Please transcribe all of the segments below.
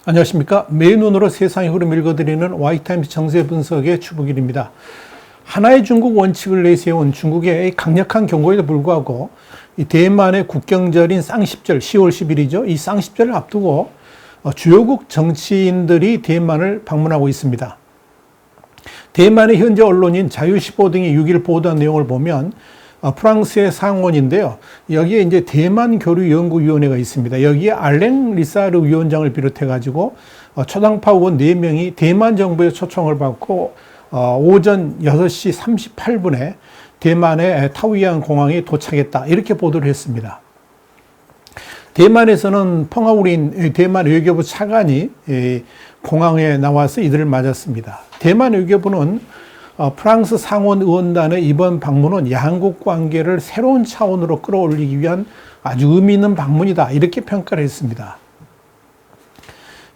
안녕하십니까. 매일 눈으로 세상의 흐름 읽어드리는 Y타임스 정세 분석의 추복일입니다. 하나의 중국 원칙을 내세운 중국의 강력한 경고에도 불구하고 이 대만의 국경절인 쌍십절 10월 10일이죠. 이 쌍십절을 앞두고 주요국 정치인들이 대만을 방문하고 있습니다. 대만의 현재 언론인 자유시보 등이 6일 보도한 내용을 보면 프랑스의 상원인데요. 여기에 이제 대만 교류 연구위원회가 있습니다. 여기에 알랭 리사르 위원장을 비롯해가지고 초당파 의원 4명이 대만 정부의 초청을 받고 오전 6시 38분에 대만의 타오이안 공항에 도착했다. 이렇게 보도를 했습니다. 대만에서는 펑하우린 대만 외교부 차관이 공항에 나와서 이들을 맞았습니다. 대만 외교부는 프랑스 상원 의원단의 이번 방문은 양국 관계를 새로운 차원으로 끌어올리기 위한 아주 의미 있는 방문이다. 이렇게 평가를 했습니다.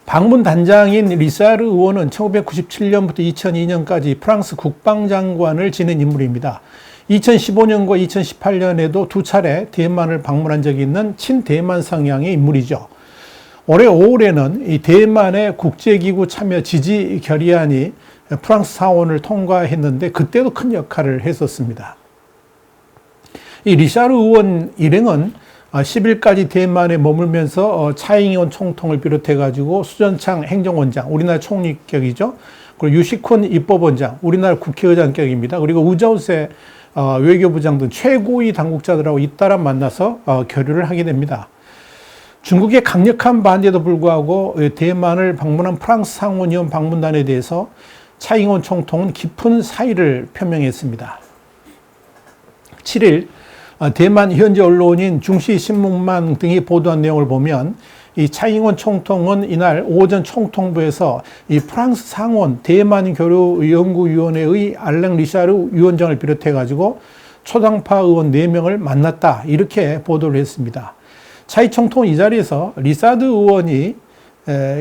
방문 단장인 리사르 의원은 1997년부터 2002년까지 프랑스 국방장관을 지낸 인물입니다. 2015년과 2018년에도 두 차례 대만을 방문한 적이 있는 친대만 성향의 인물이죠. 올해 5월에는 이 대만의 국제기구 참여 지지 결의안이 프랑스 상원을 통과했는데 그때도 큰 역할을 했었습니다. 이 리샤르 의원 일행은 10일까지 대만에 머물면서 차잉원 총통을 비롯해가지고 수전창 행정원장, 우리나라 총리격이죠. 그리고 유시콘 입법원장, 우리나라 국회의장격입니다. 그리고 우자우세 외교부장 등 최고위 당국자들하고 잇따라 만나서 교류를 하게 됩니다. 중국의 강력한 반대에도 불구하고 대만을 방문한 프랑스 상원의원 방문단에 대해서 차잉원 총통은 깊은 사의를 표명했습니다. 7일 대만 현지 언론인 중시신문망 등이 보도한 내용을 보면 이 차잉원 총통은 이날 오전 총통부에서 이 프랑스 상원 대만교류연구위원회의 알랭 리샤르 위원장을 비롯해가지고 초당파 의원 4명을 만났다. 이렇게 보도를 했습니다. 차이 총통은 이 자리에서 리사드 의원이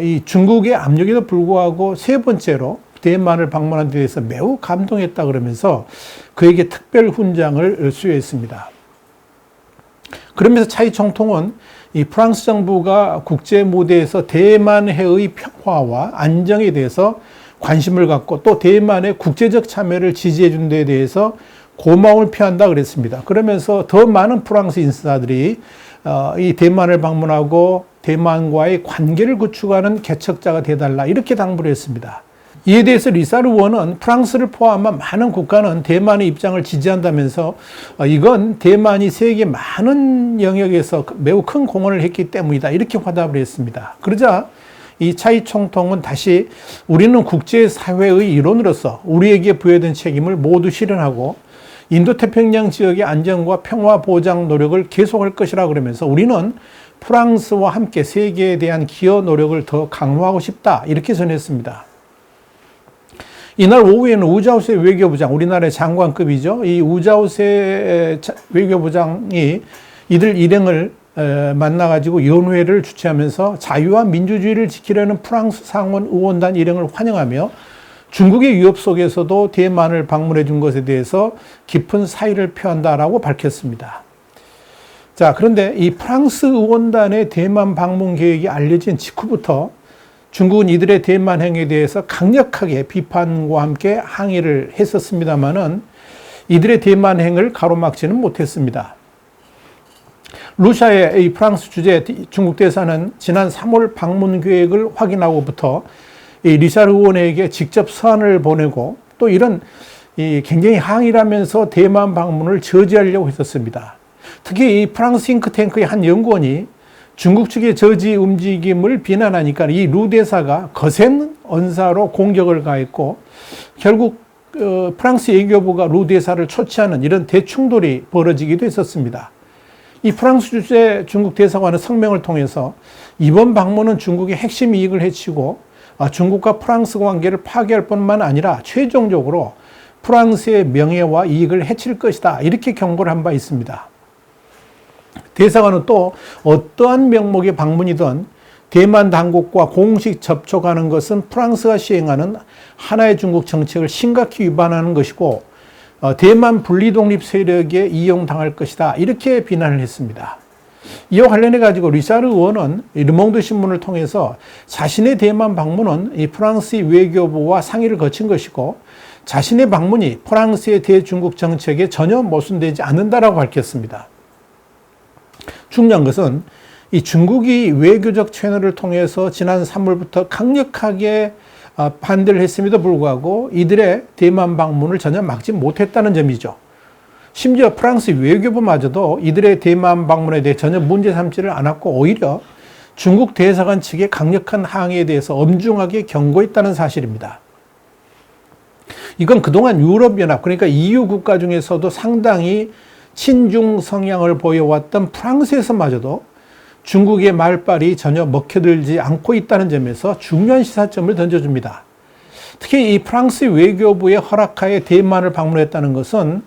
이 중국의 압력에도 불구하고 세 번째로 대만을 방문한 데 대해서 매우 감동했다 그러면서 그에게 특별 훈장을 수여했습니다. 그러면서 차이 총통은 이 프랑스 정부가 국제 무대에서 대만해의 평화와 안정에 대해서 관심을 갖고 또 대만의 국제적 참여를 지지해 준 데 대해서 고마움을 표한다 그랬습니다. 그러면서 더 많은 프랑스 인사들이 이 대만을 방문하고 대만과의 관계를 구축하는 개척자가 되달라 이렇게 당부를 했습니다. 이에 대해서 리사르 의원은 프랑스를 포함한 많은 국가는 대만의 입장을 지지한다면서 이건 대만이 세계 많은 영역에서 매우 큰 공헌을 했기 때문이다 이렇게 화답을 했습니다. 그러자 이 차이 총통은 다시 우리는 국제사회의 일원으로서 우리에게 부여된 책임을 모두 실현하고 인도태평양 지역의 안정과 평화 보장 노력을 계속할 것이라 그러면서 우리는 프랑스와 함께 세계에 대한 기여 노력을 더 강화하고 싶다 이렇게 전했습니다. 이날 오후에는 우자우세 외교부장, 우리나라의 장관급이죠. 이 우자우세 외교부장이 이들 일행을 만나가지고 연회를 주최하면서 자유와 민주주의를 지키려는 프랑스 상원 의원단 일행을 환영하며 중국의 위협 속에서도 대만을 방문해 준 것에 대해서 깊은 사의를 표한다라고 밝혔습니다. 자, 그런데 이 프랑스 의원단의 대만 방문 계획이 알려진 직후부터 중국은 이들의 대만 행위에 대해서 강력하게 비판과 함께 항의를 했었습니다마는 이들의 대만 행을 가로막지는 못했습니다. 루샤의 이 프랑스 주재 중국 대사는 지난 3월 방문 계획을 확인하고부터 이 리샤르 의원에게 직접 서한을 보내고 또 이런 굉장히 항의를 하면서 대만 방문을 저지하려고 했었습니다. 특히 이 프랑스 싱크탱크의 한 연구원이 중국 측의 저지 움직임을 비난하니까 이 루 대사가 거센 언사로 공격을 가했고 결국 프랑스 외교부가 루 대사를 초치하는 이런 대충돌이 벌어지기도 했었습니다. 이 프랑스 주재 중국 대사관은 성명을 통해서 이번 방문은 중국의 핵심 이익을 해치고 중국과 프랑스 관계를 파괴할 뿐만 아니라 최종적으로 프랑스의 명예와 이익을 해칠 것이다 이렇게 경고를 한 바 있습니다. 대사관은 또 어떠한 명목의 방문이든 대만 당국과 공식 접촉하는 것은 프랑스가 시행하는 하나의 중국 정책을 심각히 위반하는 것이고 대만 분리독립 세력에 이용당할 것이다 이렇게 비난을 했습니다. 이와 관련해 가지고 리샤르 의원은 르몽드 신문을 통해서 자신의 대만 방문은 이 프랑스 외교부와 상의를 거친 것이고 자신의 방문이 프랑스의 대중국 정책에 전혀 모순되지 않는다라고 밝혔습니다. 중요한 것은 이 중국이 외교적 채널을 통해서 지난 3월부터 강력하게 반대를 했음에도 불구하고 이들의 대만 방문을 전혀 막지 못했다는 점이죠. 심지어 프랑스 외교부마저도 이들의 대만 방문에 대해 전혀 문제 삼지를 않았고 오히려 중국 대사관 측의 강력한 항의에 대해서 엄중하게 경고했다는 사실입니다. 이건 그동안 유럽연합, 그러니까 EU 국가 중에서도 상당히 친중 성향을 보여왔던 프랑스에서마저도 중국의 말발이 전혀 먹혀들지 않고 있다는 점에서 중요한 시사점을 던져줍니다. 특히 이 프랑스 외교부의 허락하에 대만을 방문했다는 것은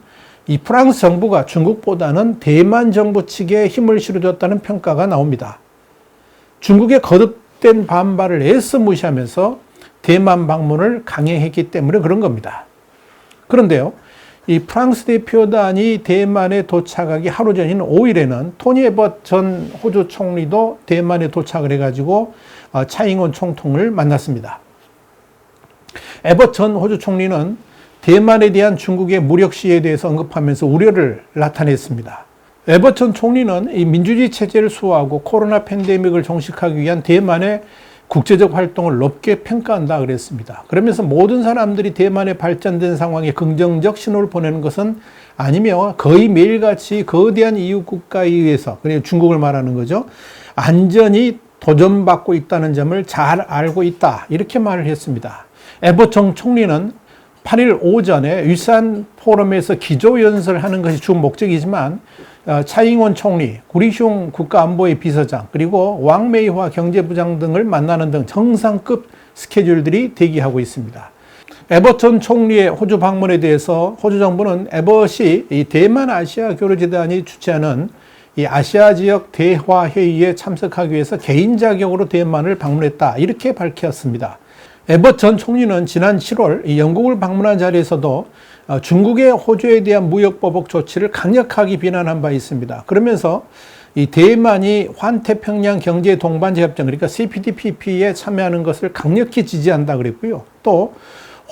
이 프랑스 정부가 중국보다는 대만 정부 측에 힘을 실어줬다는 평가가 나옵니다. 중국의 거듭된 반발을 애써 무시하면서 대만 방문을 강행했기 때문에 그런 겁니다. 그런데요, 이 프랑스 대표단이 대만에 도착하기 하루 전인 5일에는 토니 에벗 전 호주 총리도 대만에 도착을 해가지고 차잉원 총통을 만났습니다. 에벗 전 호주 총리는 대만에 대한 중국의 무력 시위에 대해서 언급하면서 우려를 나타냈습니다. 에벗 전 총리는 이 민주주의 체제를 수호하고 코로나 팬데믹을 종식하기 위한 대만의 국제적 활동을 높게 평가한다 그랬습니다. 그러면서 모든 사람들이 대만의 발전된 상황에 긍정적 신호를 보내는 것은 아니며 거의 매일같이 거대한 이웃 국가에 의해서, 그리고 중국을 말하는 거죠, 안전이 도전받고 있다는 점을 잘 알고 있다, 이렇게 말을 했습니다. 에벗 전 총리는 8일 오전에 위산 포럼에서 기조연설을 하는 것이 주 목적이지만 차잉원 총리, 구리슝 국가안보회 비서장, 그리고 왕메이화 경제부장 등을 만나는 등 정상급 스케줄들이 대기하고 있습니다. 에벗 전 총리의 호주 방문에 대해서 호주 정부는 에벗이 이 대만 아시아 교류재단이 주최하는 이 아시아 지역 대화 회의에 참석하기 위해서 개인 자격으로 대만을 방문했다, 이렇게 밝혔습니다. 에벗 전 총리는 지난 7월 영국을 방문한 자리에서도 중국의 호주에 대한 무역보복 조치를 강력하게 비난한 바 있습니다. 그러면서 이 대만이 환태평양 경제 동반자 협정, 그러니까 CPTPP에 참여하는 것을 강력히 지지한다 그랬고요. 또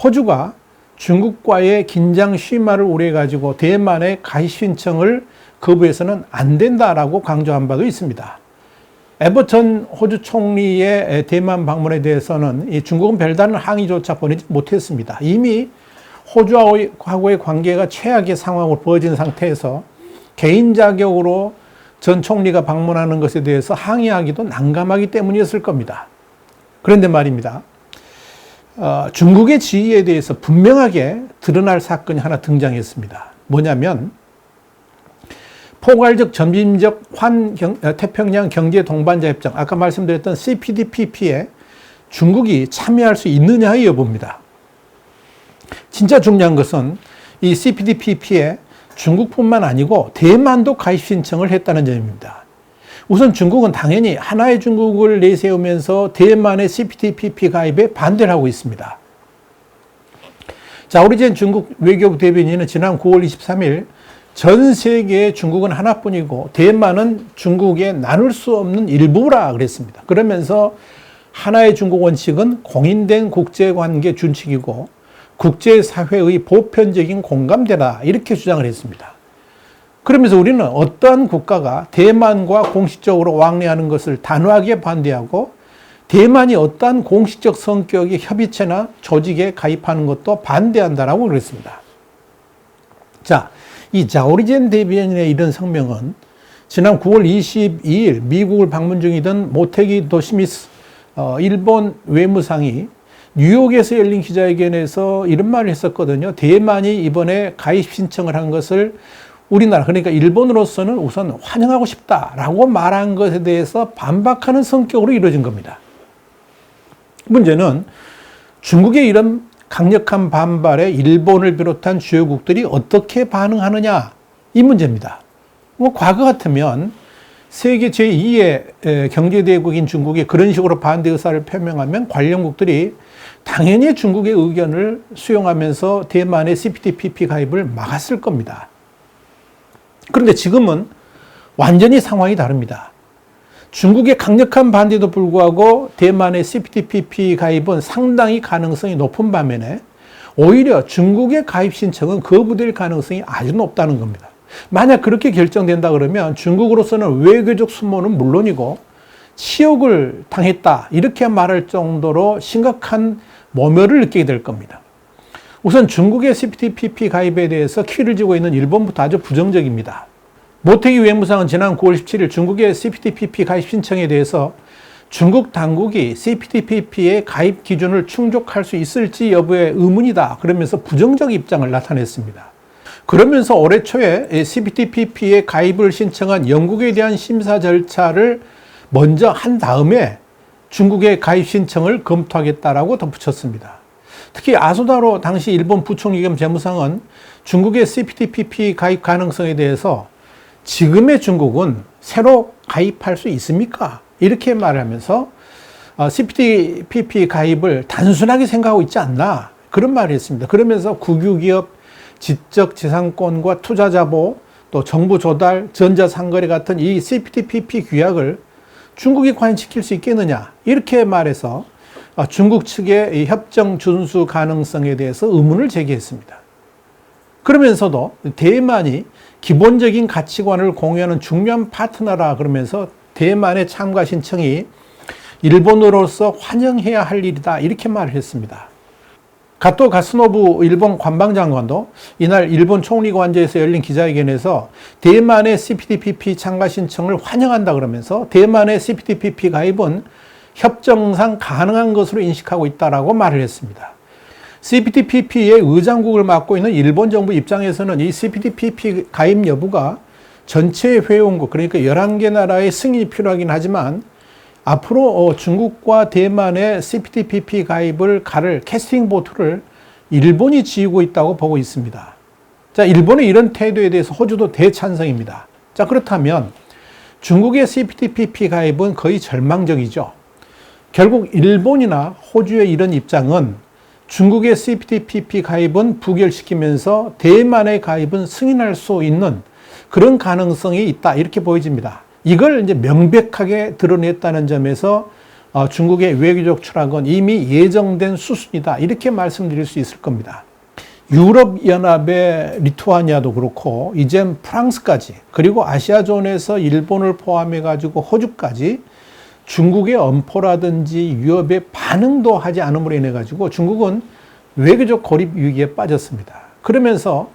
호주가 중국과의 긴장 심화를 우려해가지고 대만의 가입 신청을 거부해서는 안 된다라고 강조한 바도 있습니다. 에벗 전 호주 총리의 대만 방문에 대해서는 이 중국은 별다른 항의조차 보내지 못했습니다. 이미 호주하고의 관계가 최악의 상황으로 벌어진 상태에서 개인 자격으로 전 총리가 방문하는 것에 대해서 항의하기도 난감하기 때문이었을 겁니다. 그런데 말입니다. 중국의 지위에 대해서 분명하게 드러날 사건이 하나 등장했습니다. 뭐냐면 포괄적 점진적 태평양 경제 동반자 협정, 아까 말씀드렸던 CPTPP에 중국이 참여할 수 있느냐의 여부입니다. 진짜 중요한 것은 이 CPTPP에 중국뿐만 아니고 대만도 가입 신청을 했다는 점입니다. 우선 중국은 당연히 하나의 중국을 내세우면서 대만의 CPTPP 가입에 반대를 하고 있습니다. 자, 오리젠 중국 외교부 대변인은 지난 9월 23일 전 세계의 중국은 하나뿐이고 대만은 중국의 나눌 수 없는 일부라 그랬습니다. 그러면서 하나의 중국 원칙은 공인된 국제관계 준칙이고 국제사회의 보편적인 공감대다, 이렇게 주장을 했습니다. 그러면서 우리는 어떠한 국가가 대만과 공식적으로 왕래하는 것을 단호하게 반대하고 대만이 어떠한 공식적 성격의 협의체나 조직에 가입하는 것도 반대한다라고 그랬습니다. 자, 이 자오리젠 대변인의 이런 성명은 지난 9월 22일 미국을 방문 중이던 모테기 도시미스 일본 외무상이 뉴욕에서 열린 기자회견에서 이런 말을 했었거든요. 대만이 이번에 가입 신청을 한 것을 우리나라, 그러니까 일본으로서는 우선 환영하고 싶다라고 말한 것에 대해서 반박하는 성격으로 이루어진 겁니다. 문제는 중국의 이런 강력한 반발에 일본을 비롯한 주요국들이 어떻게 반응하느냐, 이 문제입니다. 과거 같으면 세계 제2의 경제대국인 중국이 그런 식으로 반대 의사를 표명하면 관련국들이 당연히 중국의 의견을 수용하면서 대만의 CPTPP 가입을 막았을 겁니다. 그런데 지금은 완전히 상황이 다릅니다. 중국의 강력한 반대도 불구하고 대만의 CPTPP 가입은 상당히 가능성이 높은 반면에 오히려 중국의 가입 신청은 거부될 가능성이 아주 높다는 겁니다. 만약 그렇게 결정된다 그러면 중국으로서는 외교적 수모는 물론이고 치욕을 당했다 이렇게 말할 정도로 심각한 모멸을 느끼게 될 겁니다. 우선 중국의 CPTPP 가입에 대해서 키를 쥐고 있는 일본부터 아주 부정적입니다. 모태기 외무상은 지난 9월 17일 중국의 CPTPP 가입 신청에 대해서 중국 당국이 CPTPP의 가입 기준을 충족할 수 있을지 여부에 의문이다 그러면서 부정적 입장을 나타냈습니다. 그러면서 올해 초에 CPTPP의 가입을 신청한 영국에 대한 심사 절차를 먼저 한 다음에 중국의 가입 신청을 검토하겠다라고 덧붙였습니다. 특히 아소다로 당시 일본 부총리 겸 재무상은 중국의 CPTPP 가입 가능성에 대해서 지금의 중국은 새로 가입할 수 있습니까? 이렇게 말하면서 CPTPP 가입을 단순하게 생각하고 있지 않나 그런 말을 했습니다. 그러면서 국유기업, 지적재산권과 투자자보, 또 정부 조달, 전자상거래 같은 이 CPTPP 규약을 중국이 과연 지킬 수 있겠느냐 이렇게 말해서 중국 측의 협정 준수 가능성에 대해서 의문을 제기했습니다. 그러면서도 대만이 기본적인 가치관을 공유하는 중요한 파트너라 그러면서 대만의 참가 신청이 일본으로서 환영해야 할 일이다 이렇게 말을 했습니다. 가토 가스노부 일본 관방장관도 이날 일본 총리 관저에서 열린 기자회견에서 대만의 CPTPP 참가 신청을 환영한다 그러면서 대만의 CPTPP 가입은 협정상 가능한 것으로 인식하고 있다라고 말을 했습니다. CPTPP의 의장국을 맡고 있는 일본 정부 입장에서는 이 CPTPP 가입 여부가 전체 회원국 그러니까 11개 나라의 승인이 필요하긴 하지만 앞으로 중국과 대만의 CPTPP 가입을 가를 캐스팅 보트를 일본이 지휘고 있다고 보고 있습니다. 자, 일본의 이런 태도에 대해서 호주도 대찬성입니다. 자, 그렇다면 중국의 CPTPP 가입은 거의 절망적이죠. 결국 일본이나 호주의 이런 입장은 중국의 CPTPP 가입은 부결시키면서 대만의 가입은 승인할 수 있는 그런 가능성이 있다 이렇게 보여집니다. 이걸 이제 명백하게 드러냈다는 점에서 중국의 외교적 추락은 이미 예정된 수순이다 이렇게 말씀드릴 수 있을 겁니다. 유럽연합의 리투아니아도 그렇고 이젠 프랑스까지 그리고 아시아존에서 일본을 포함해 가지고 호주까지 중국의 엄포라든지 위협에 반응도 하지 않음으로 인해 가지고 중국은 외교적 고립 위기에 빠졌습니다. 그러면서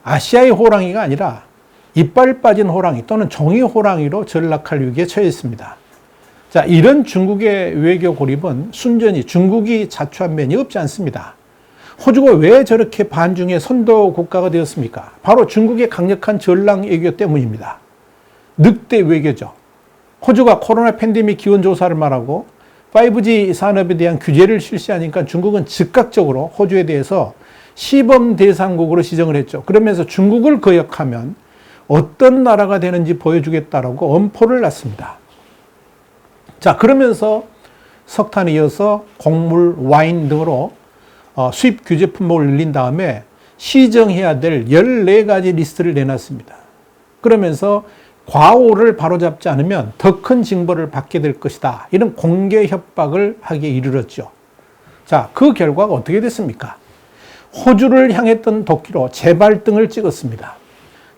아시아의 호랑이가 아니라 이빨 빠진 호랑이 또는 종이 호랑이로 전락할 위기에 처해 있습니다. 자, 이런 중국의 외교 고립은 순전히 중국이 자초한 면이 없지 않습니다. 호주가 왜 저렇게 반중의 선도 국가가 되었습니까? 바로 중국의 강력한 전랑 외교 때문입니다. 늑대 외교죠. 호주가 코로나 팬데믹 기원 조사를 말하고 5G 산업에 대한 규제를 실시하니까 중국은 즉각적으로 호주에 대해서 시범 대상국으로 지정을 했죠. 그러면서 중국을 거역하면 어떤 나라가 되는지 보여주겠다라고 엄포를 놨습니다. 자, 그러면서 석탄에 이어서 곡물, 와인 등으로 수입 규제 품목을 늘린 다음에 시정해야 될 14가지 리스트를 내놨습니다. 그러면서 과오를 바로잡지 않으면 더 큰 징벌을 받게 될 것이다. 이런 공개 협박을 하기에 이르렀죠. 자, 그 결과가 어떻게 됐습니까? 호주를 향했던 도끼로 재발등을 찍었습니다.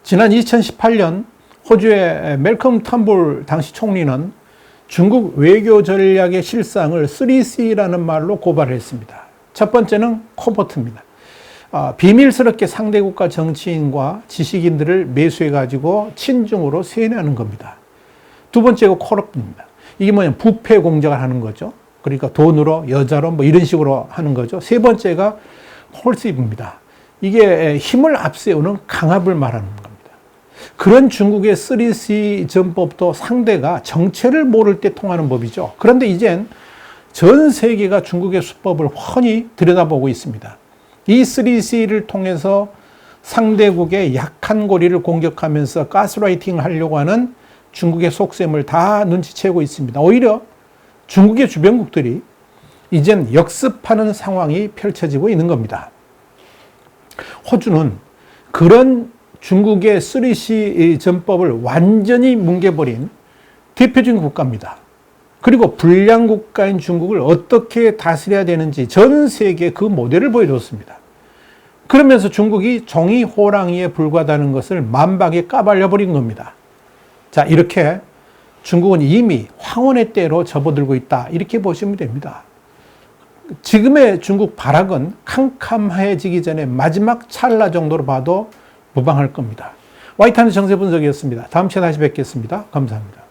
지난 2018년 호주의 멜컴 텀볼 당시 총리는 중국 외교 전략의 실상을 3C라는 말로 고발을 했습니다. 첫 번째는 코버트입니다. 비밀스럽게 상대국가 정치인과 지식인들을 매수해가지고 친중으로 세뇌하는 겁니다. 두 번째가 코럽입니다. 이게 뭐냐면 부패 공작을 하는 거죠. 그러니까 돈으로, 여자로 뭐 이런 식으로 하는 거죠. 세 번째가 홀시브입니다. 이게 힘을 앞세우는 강압을 말하는 겁니다. 그런 중국의 3C 전법도 상대가 정체를 모를 때 통하는 법이죠. 그런데 이젠 전 세계가 중국의 수법을 훤히 들여다보고 있습니다. 이 3C를 통해서 상대국의 약한 고리를 공격하면서 가스라이팅을 하려고 하는 중국의 속셈을 다 눈치채고 있습니다. 오히려 중국의 주변국들이 이젠 역습하는 상황이 펼쳐지고 있는 겁니다. 호주는 그런 중국의 3C 전법을 완전히 뭉개버린 대표적인 국가입니다. 그리고 불량 국가인 중국을 어떻게 다스려야 되는지 전 세계에 그 모델을 보여줬습니다. 그러면서 중국이 종이 호랑이에 불과하다는 것을 만박에 까발려 버린 겁니다. 자, 이렇게 중국은 이미 황혼의 때로 접어들고 있다. 이렇게 보시면 됩니다. 지금의 중국 발악은 캄캄해지기 전에 마지막 찰나 정도로 봐도 무방할 겁니다. 와이탄의 정세 분석이었습니다. 다음 시간에 다시 뵙겠습니다. 감사합니다.